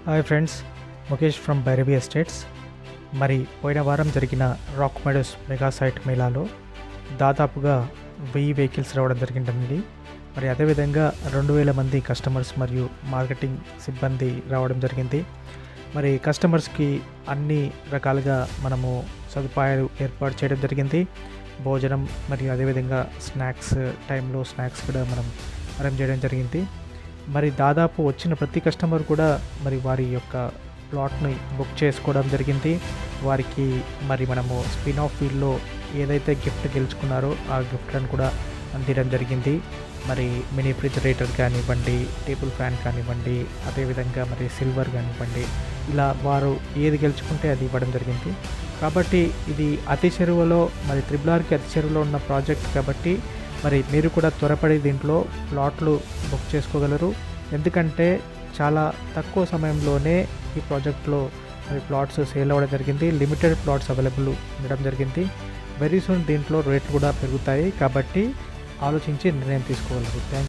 Hi friends, Mukesh from Bhairavi estates. మరి పోయిన వారం జరిగిన రాక్ మెడోస్ మెగా సైట్ మేళాలో దాదాపుగా 1000 వెహికల్స్ రావడం జరిగిందండి. మరి అదేవిధంగా 2000 మంది కస్టమర్స్ మరియు మార్కెటింగ్ సిబ్బంది రావడం జరిగింది. మరి కస్టమర్స్కి అన్ని రకాలుగా మనము సదుపాయాలు ఏర్పాటు చేయడం జరిగింది. భోజనం మరియు అదేవిధంగా స్నాక్స్ టైంలో స్నాక్స్ కూడా మనం అరేంజ్ చేయడం జరిగింది. మరి దాదాపు వచ్చిన ప్రతి కస్టమర్ కూడా మరి వారి యొక్క ప్లాట్ని బుక్ చేసుకోవడం జరిగింది. వారికి మరి మనము స్పిన్ ఆఫ్ వీల్లో ఏదైతే గిఫ్ట్ గెలుచుకున్నారో ఆ గిఫ్ట్లను కూడా అందించడం జరిగింది. మరి మినీ రిఫ్రిజిరేటర్ కానివ్వండి, టేబుల్ ఫ్యాన్ కానివ్వండి, అదేవిధంగా మరి సిల్వర్ కానివ్వండి, ఇలా వారు ఏది గెలుచుకుంటే అది ఇవ్వడం జరిగింది. కాబట్టి ఇది అతి చెరువులో మరి త్రిబుల్-ఆర్కి అతి చెరువులో ఉన్న ప్రాజెక్ట్ కాబట్టి మరి మీరు కూడా త్వరపడి దీంట్లో ప్లాట్లు బుక్ చేసుకోగలరు. ఎందుకంటే చాలా తక్కువ సమయంలోనే ఈ ప్రాజెక్ట్లో మరి ప్లాట్స్ సేల్ అవ్వడం జరిగింది. లిమిటెడ్ ప్లాట్స్ అవైలబుల్ ఉండడం జరిగింది. వెరీ సూన్ దీంట్లో రేట్లు కూడా పెరుగుతాయి కాబట్టి ఆలోచించి నిర్ణయం తీసుకోగలరు. థ్యాంక్